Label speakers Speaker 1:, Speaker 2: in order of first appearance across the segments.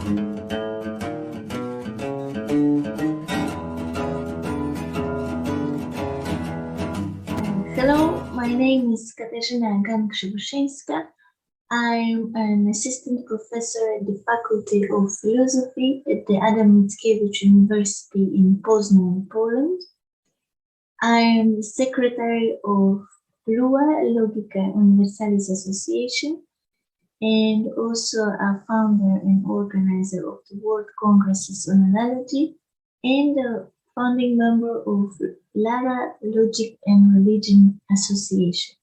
Speaker 1: Hello, my name is Katarzyna Gan-Krzywoszyńska. I'm an assistant professor at the Faculty of Philosophy at the Adam Mickiewicz University in Poznań, Poland. I'm the secretary of LUA, Logica Universalis Association, and also a founder and organizer of the World Congresses on Analogy, and a founding member of LARA, Logic and Religion Association.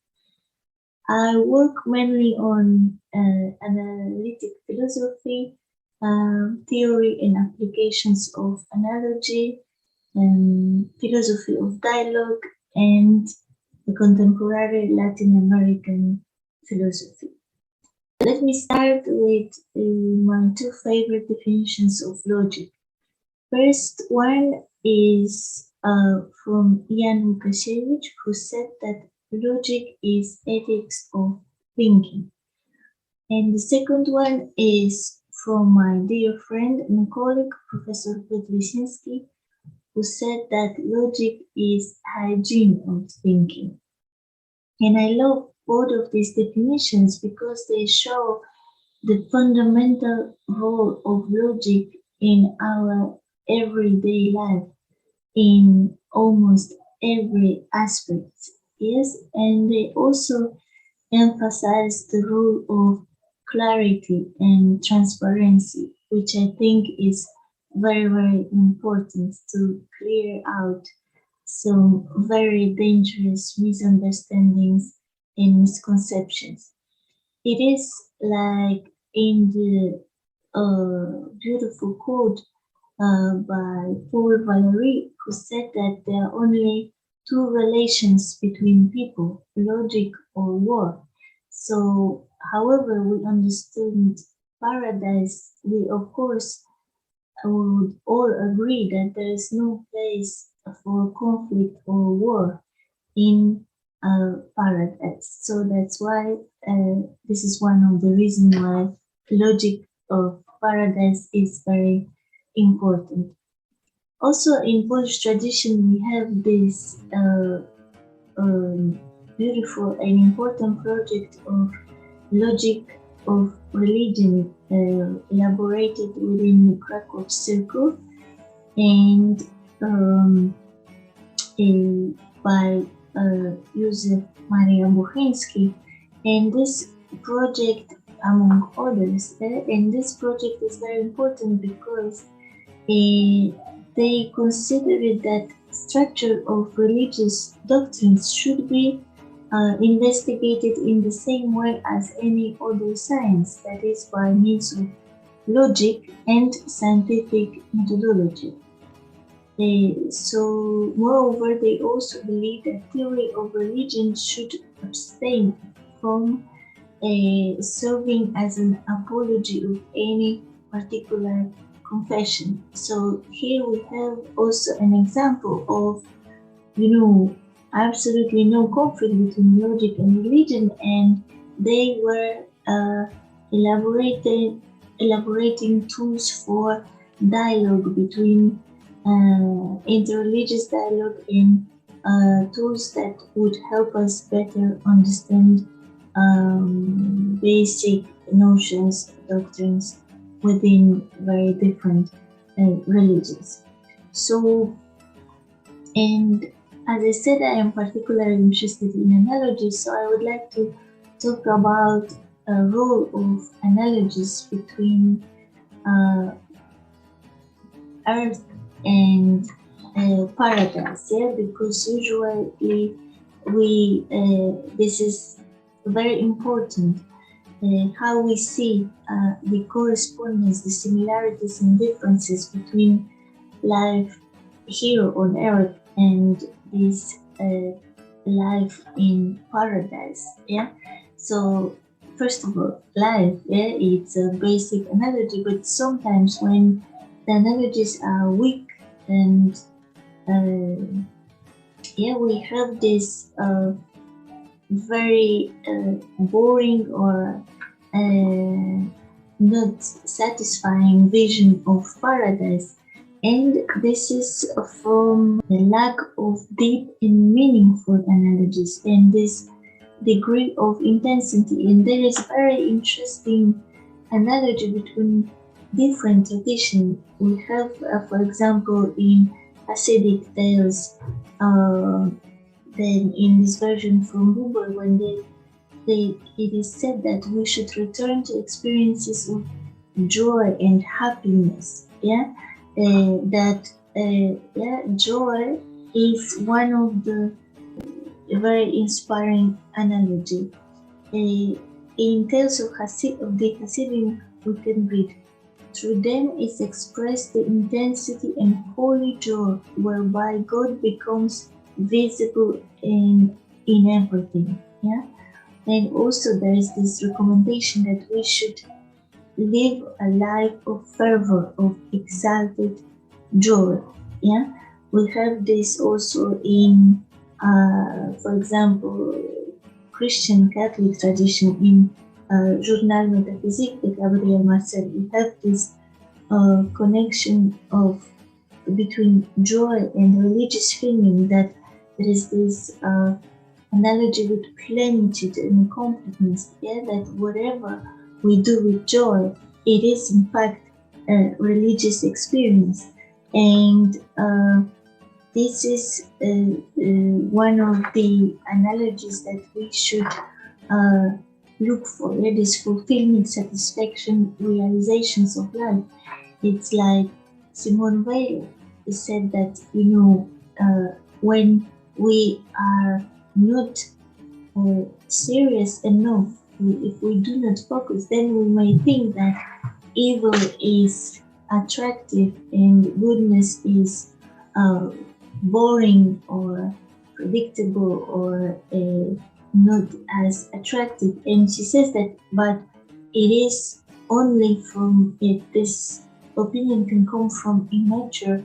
Speaker 1: I work mainly on analytic philosophy, theory and applications of analogy, philosophy of dialogue, and the contemporary Latin American philosophy. Let me start with my two favorite definitions of logic. First one is from Jan Łukasiewicz, who said that logic is ethics of thinking. And the second one is from my dear friend and colleague, Professor Petrysinski, who said that logic is hygiene of thinking. And I love both of these definitions because they show the fundamental role of logic in our everyday life, in almost every aspect. Yes, and they also emphasize the role of clarity and transparency, which I think is very, very important to clear out some very dangerous misunderstandings and misconceptions. It is like in the beautiful quote by Paul Valéry, who said that there are only two relations between people, logic or war. So, however we understand paradise, we of course would all agree that there is no place for conflict or war in paradise. So that's why this is one of the reasons why logic of paradise is very important. Also, in Polish tradition, we have this beautiful and important project of logic of religion elaborated within the Krakow Circle, and by Józef Maria Bucheński. And this project, among others, and this project is very important because they considered that structure of religious doctrines should be investigated in the same way as any other science, that is by means of logic and scientific methodology. So, moreover, they also believe that theory of religion should abstain from serving as an apology of any particular confession. So here we have also an example of, absolutely no conflict between logic and religion, and they were elaborating tools for dialogue between interreligious dialogue and tools that would help us better understand basic notions, doctrines within very different religions. So, and as I said, I am particularly interested in analogies, so I would like to talk about a role of analogies between Earth and paradise, because usually this is very important, how we see the correspondence, the similarities and differences between life here on Earth and this life in paradise. So first of all, life, it's a basic analogy, but sometimes when the analogies are weak and we have this very boring or not satisfying vision of paradise. And this is from the lack of deep and meaningful analogies and this degree of intensity. And there is very interesting analogy between different traditions. We have, for example, in Hasidic tales, then in this version from Buber, when it is said that we should return to experiences of joy and happiness. Joy is one of the very inspiring analogy. In Tales of the Hasidim, we can read, through them is expressed the intensity and holy joy whereby God becomes visible in everything. And also there is this recommendation that we should live a life of fervor, of exalted joy. We have this also in, for example, Christian Catholic tradition in Journal Métaphysique de Gabriel Marcel. We have this connection of between joy and religious feeling, that there is this analogy with plenitude and completeness, that whatever we do with joy, it is in fact a religious experience. And this is one of the analogies that we should look for. It is fulfillment, satisfaction, realizations of life. It's like Simone Weil said that, when we are not serious enough, if we do not focus, then we may think that evil is attractive and goodness is boring or predictable or not as attractive. And she says that, but it is only from it. This opinion can come from immature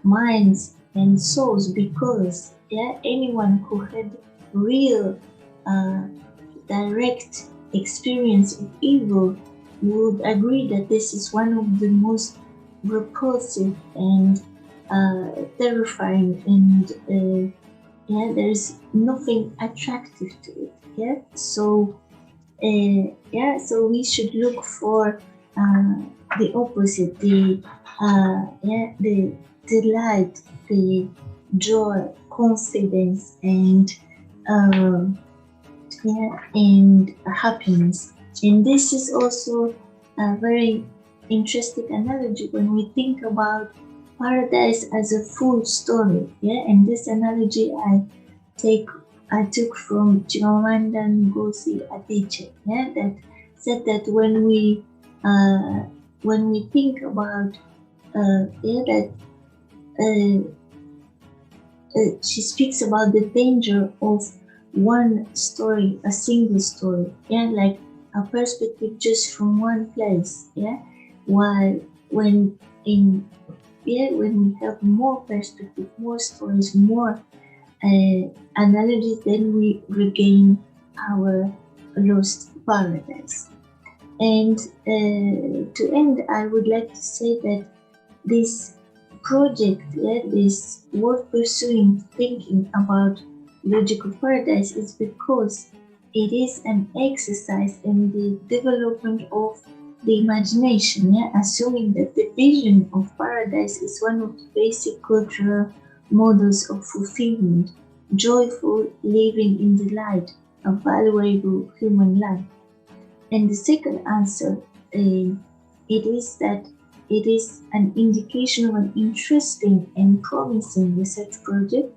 Speaker 1: minds and souls, because anyone who had real direct experience of evil would agree that this is one of the most repulsive and terrifying, and there's nothing attractive to it. So we should look for the opposite, the delight, the joy, confidence, and and happiness. And this is also a very interesting analogy when we think about paradise as a full story. And this analogy I took from Chimamanda Ngozi Adichie, that said that when we think about she speaks about the danger of one story, a single story, like a perspective just from one place, while when we have more perspective, more stories, more analogies, then we regain our lost paradise. And to end, I would like to say that this project, this worth pursuing, thinking about logical paradise, is because it is an exercise in the development of the imagination, assuming that the vision of paradise is one of the basic cultural models of fulfillment, joyful living in the light, a valuable human life. And the second answer, it is that it is an indication of an interesting and promising research project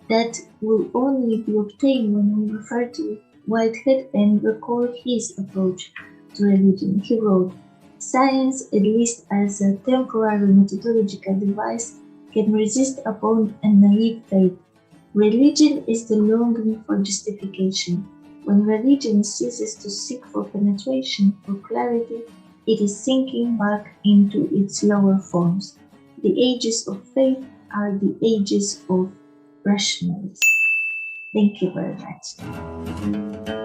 Speaker 1: that will only be obtained when we refer to Whitehead and recall his approach to religion. He wrote, "Science, at least as a temporary methodological device, can resist upon a naive faith. Religion is the longing for justification. When religion ceases to seek for penetration or clarity, it is sinking back into its lower forms. The ages of faith are the ages of rationalism." Thank you very much.